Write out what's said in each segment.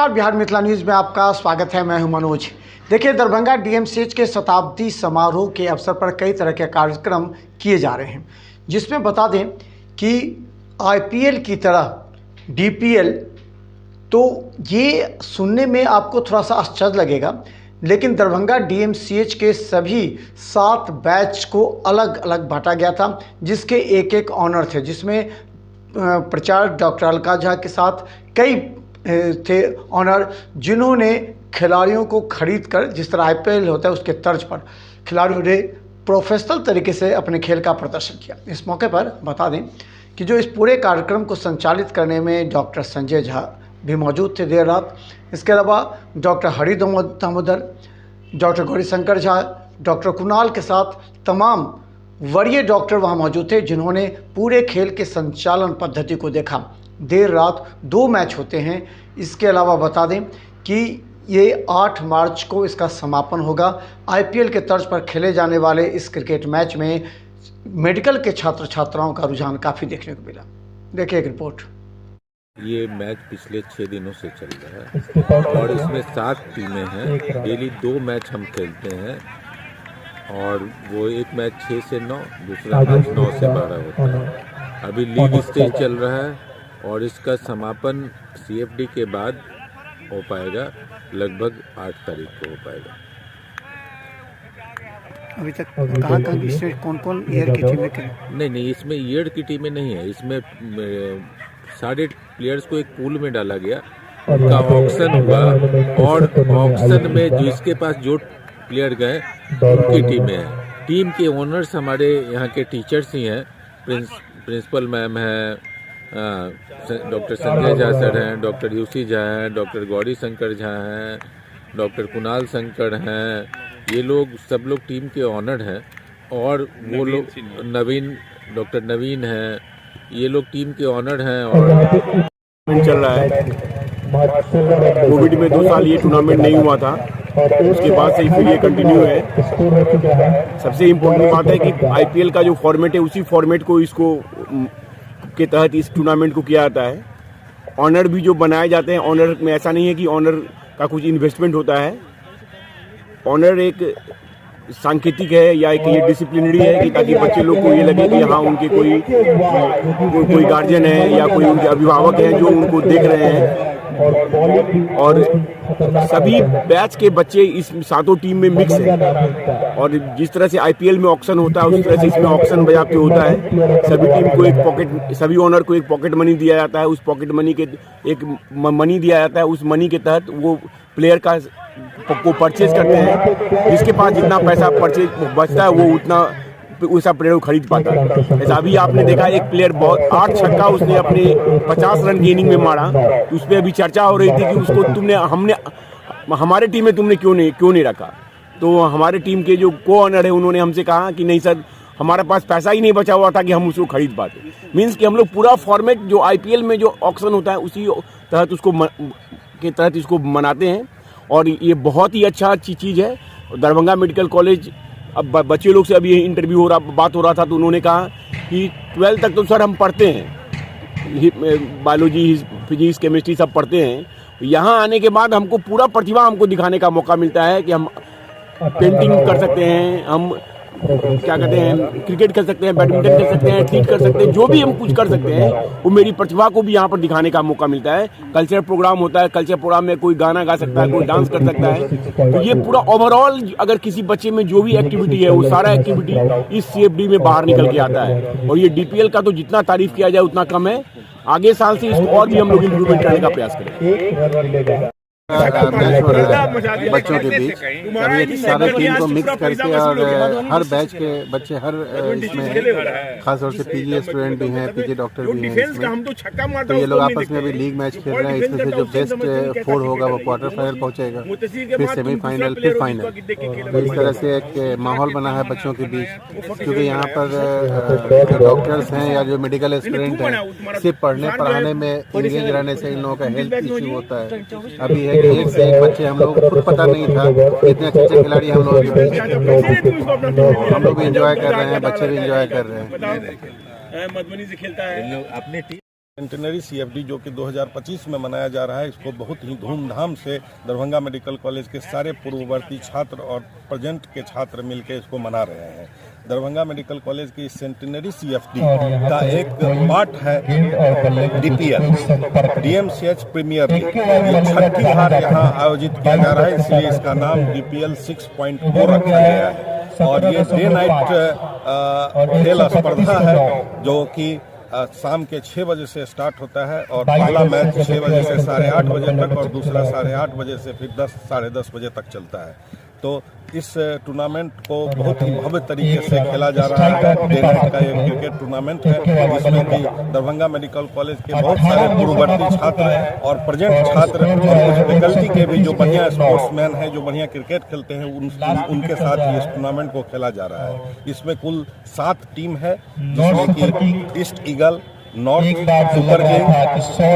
नमस्कार, बिहार मिथिला न्यूज़ में आपका स्वागत है। मैं हूं मनोज। देखिए, दरभंगा डीएमसीएच के शताब्दी समारोह के अवसर पर कई तरह के कार्यक्रम किए जा रहे हैं, जिसमें बता दें कि आईपीएल की तरह डीपीएल, तो ये सुनने में आपको थोड़ा सा आश्चर्य लगेगा, लेकिन दरभंगा डीएमसीएच के सभी 7 बैच को अलग अलग बांटा गया था, जिसके एक एक ऑनर थे, जिसमें प्राचार्य डॉक्टर अलका झा के साथ कई थे ऑनर, जिन्होंने खिलाड़ियों को खरीद कर, जिस तरह आईपीएल होता है उसके तर्ज पर खिलाड़ियों ने प्रोफेशनल तरीके से अपने खेल का प्रदर्शन किया। इस मौके पर बता दें कि जो इस पूरे कार्यक्रम को संचालित करने में डॉक्टर संजय झा भी मौजूद थे देर रात। इसके अलावा doctor Hari Damodar, doctor Gaurishankar Jha, doctor Kunal के साथ तमाम वरीय डॉक्टर वहां मौजूद थे, जिन्होंने पूरे खेल के संचालन पद्धति को देखा। देर रात 2 मैच होते हैं। इसके अलावा बता दें कि ये 8 मार्च को इसका समापन होगा। आईपीएल के तर्ज पर खेले जाने वाले इस क्रिकेट मैच में मेडिकल के छात्र छात्राओं का रुझान काफ़ी देखने को मिला। देखिए एक रिपोर्ट। ये मैच पिछले 6 दिनों से चल रहा है और इसमें 7 टीमें हैं। डेली 2 मैच हम खेलते हैं और वो एक मैच 6 से 9, दूसरा मैच 9 से 12 होता है। अभी लीग स्टेज चल रहा है और इसका समापन सीएफडी के बाद हो पाएगा, लगभग 8 तारीख को हो पाएगा। अभी तक कहाँ इसमें कौन ईयर की टीमें खेली? नहीं, इसमें ईयर की टीमें नहीं है। इसमें सारे प्लेयर्स को एक पूल में डाला गया, उनका ऑक्शन हुआ और ऑक्शन में जिसके पास जो प्लेयर गए उनकी टीमें हैं। टीम के ओनर्स हमारे यहाँ के टीचर्स ही हैं। प्रिंसिपल मैम है, डॉक्टर संजय झा सर हैं, डॉक्टर यूसी झा हैं, डॉक्टर गौरी शंकर झा हैं, डॉक्टर कुणाल शंकर हैं। ये लोग सब लोग टीम के ऑनर हैं और वो लोग डॉक्टर नवीन हैं, ये लोग टीम के ऑनर हैं। और चल रहा है। कोविड में 2 साल ये टूर्नामेंट नहीं हुआ था, उसके बाद से फिर ये कंटिन्यू है। सबसे इम्पोर्टेंट बात है कि आईपीएल का जो फॉर्मेट है उसी फॉर्मेट को इसको के तहत इस टूर्नामेंट को किया जाता है। ऑनर भी जो बनाए जाते हैं, ऑनर में ऐसा नहीं है कि ऑनर का कुछ इन्वेस्टमेंट होता है। ऑनर एक सांकेतिक है या एक ये डिसिप्लिनरी है कि ताकि बच्चे लोग को ये लगे कि हाँ उनके कोई गार्जियन है या कोई उनके अभिभावक हैं जो उनको देख रहे हैं। और सभी बैच के बच्चे इस 7 टीम में मिक्स है और जिस तरह से आईपीएल में ऑक्शन होता है उस तरह से इसमें ऑक्शन बजाते होता है। सभी ओनर को एक पॉकेट मनी दिया जाता है। उस पॉकेट मनी के एक मनी दिया जाता है। उस मनी के तहत वो प्लेयर को परचेज करते हैं। जिसके पास जितना पैसा परचेज बचता है वो उतना वैसा प्लेयर को खरीद पाता है। ऐसा अभी आपने देखा एक प्लेयर बहुत 8 छक्का उसने अपने 50 रन की इनिंग में मारा। उस पर अभी चर्चा हो रही थी कि उसको हमारे टीम में तुमने क्यों नहीं रखा। तो हमारे टीम के जो को ऑनर है उन्होंने हमसे कहा कि नहीं सर, हमारे पास पैसा ही नहीं बचा हुआ था कि हम उसको खरीद पाते। मीन्स कि हम लोग पूरा फॉर्मेट जो आईपीएल में जो ऑक्शन होता है उसी तहत इसको मनाते हैं और ये बहुत ही अच्छा चीज़ है। दरभंगा मेडिकल कॉलेज, अब बच्चे लोग से अभी इंटरव्यू बात हो रहा था तो उन्होंने कहा कि 12th तक तो सर हम पढ़ते हैं, बायोलॉजी, फिजिक्स, केमिस्ट्री सब पढ़ते हैं। यहाँ आने के बाद हमको पूरा प्रतिभा हमको दिखाने का मौका मिलता है कि हम पेंटिंग कर सकते हैं, हम क्या कहते हैं क्रिकेट कर सकते हैं, बैडमिंटन कर सकते हैं, एथलीट कर सकते हैं, जो भी हम कुछ कर सकते हैं वो मेरी प्रतिभा को भी यहाँ पर दिखाने का मौका मिलता है। कल्चरल प्रोग्राम होता है, कल्चरल प्रोग्राम में कोई गाना गा सकता है, कोई डांस कर सकता है। तो ये पूरा ओवरऑल अगर किसी बच्चे में जो भी एक्टिविटी है वो सारा एक्टिविटी इस सीएफडी में बाहर निकल के आता है। और ये डीपीएल का तो जितना तारीफ किया जाए उतना कम है। आगे साल से इसको और भी हम लोग इम्प्रूवमेंट करने का प्रयास करेंगे। मैच हो रहा है बच्चों के बीच, अभी सारे टीम को मिक्स करके और हर बैच के बच्चे हर इसमें खासतौर से पीजी स्टूडेंट भी हैं, पीजी डॉक्टर भी हैं इसमें। तो ये लोग आपस में अभी लीग मैच खेल रहे हैं। इसमें से जो बेस्ट 4 होगा वो क्वार्टर फाइनल पहुंचेगा, फिर सेमीफाइनल, फिर फाइनल। तो इस तरह से एक माहौल बना है बच्चों के बीच, क्योंकि यहाँ पर जो डॉक्टर्स हैं या जो मेडिकल स्टूडेंट हैं सिर्फ पढ़ने पढ़ाने में इंगेज रहने से इन लोगों का हेल्थ इश्यू होता है। अभी है कि एक से एक बच्चे, हम लोग खुद पता नहीं था इतने अच्छे खिलाड़ी हम लोगों के बीच। हम लोग भी एंजॉय कर रहे हैं, बच्चे भी एंजॉय कर रहे हैं। मधुबनी से खेलता है अपने टीम। सेंटेनरी CFD जो कि 2025 में मनाया जा रहा है, इसको बहुत ही धूमधाम से दरभंगा मेडिकल कॉलेज के सारे पूर्ववर्ती छात्र और प्रेजेंट के छात्र मिलकर इसको मना रहे हैं। दरभंगा मेडिकल कॉलेज की सेंटेनरी CFD का एक पार्ट है DPL, DMCH प्रीमियर लीग। ये छठी बार यहाँ आयोजित किया जा रहा है, इसलिए इसका नाम DPL 6.4 रखा गया है। और ये डे नाइट खेल स्पर्धा है जो कि शाम के 6 बजे से स्टार्ट होता है और पहला मैच 6 बजे से 8:30 बजे तक और दूसरा 8:30 बजे से फिर 10 साढ़े 10 बजे तक चलता है। तो इस टूर्नामेंट को बहुत ही भव्य तरीके से खेला जा रहा है। डे नाइट का एक क्रिकेट टूर्नामेंट है जिसमें कि दरभंगा मेडिकल कॉलेज के बहुत सारे पूर्ववर्ती छात्र और प्रेजेंट छात्र और कुछ फैकल्टी के भी जो बढ़िया स्पोर्ट्समैन हैं, जो बढ़िया क्रिकेट खेलते हैं, उनके साथ इस टूर्नामेंट को खेला जा रहा है। इसमें कुल 7 टीम है जिसमें कि east eagle, north super king,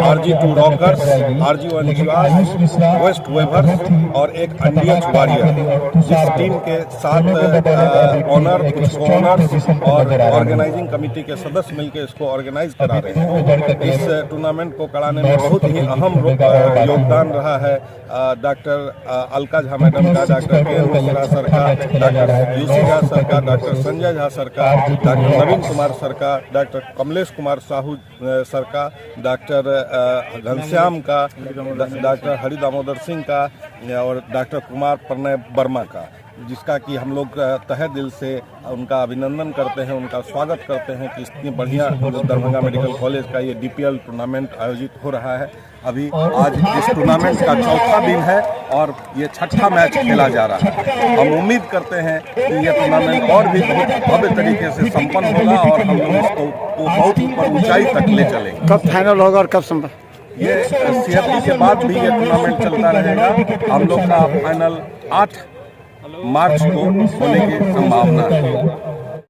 RG2 rockers, RG1 जिवास, वेस्ट वेवर्स और एक अंडियच वॉरियर। जिस टीम के 7 ऑनर, कुछ ऑनर्स और ऑर्गेनाइजिंग कमेटी के सदस्य मिलकर इसको ऑर्गेनाइज करा रहे हैं। इस टूर्नामेंट को कराने में बहुत ही अहम योगदान रहा है डॉक्टर अलका झा मैडम का, डॉक्टर के मिश्रा सर का, डॉक्टर यूसी झा सर का, डॉक्टर संजय झा सर का, डॉक्टर नवीन कुमार सर का, डॉक्टर कमलेश कुमार साहू सर का, डॉक्टर घनश्याम का, डॉक्टर हरि दामोदर सिंह का और डॉक्टर कुमार प्रणय वर्मा का, जिसका कि हम लोग तहे दिल से उनका अभिनंदन करते हैं, उनका स्वागत करते हैं कि इतनी बढ़िया दरभंगा मेडिकल कॉलेज का ये DPL टूर्नामेंट आयोजित हो रहा है। अभी आज इस टूर्नामेंट का 4था दिन है और ये 6ठा मैच खेला जा रहा है। हम उम्मीद करते हैं कि ये टूर्नामेंट और भी बहुत भव्य तरीके से संपन्न होगा और हम लोग इसको बहुत ऊपर ऊंचाई तक ले चलेंगे। कब फाइनल होगा और कब संपन्न? ये CFD के बाद भी ये टूर्नामेंट चलता रहेगा। हम लोग का फाइनल 8 मार्च को होने की संभावना है।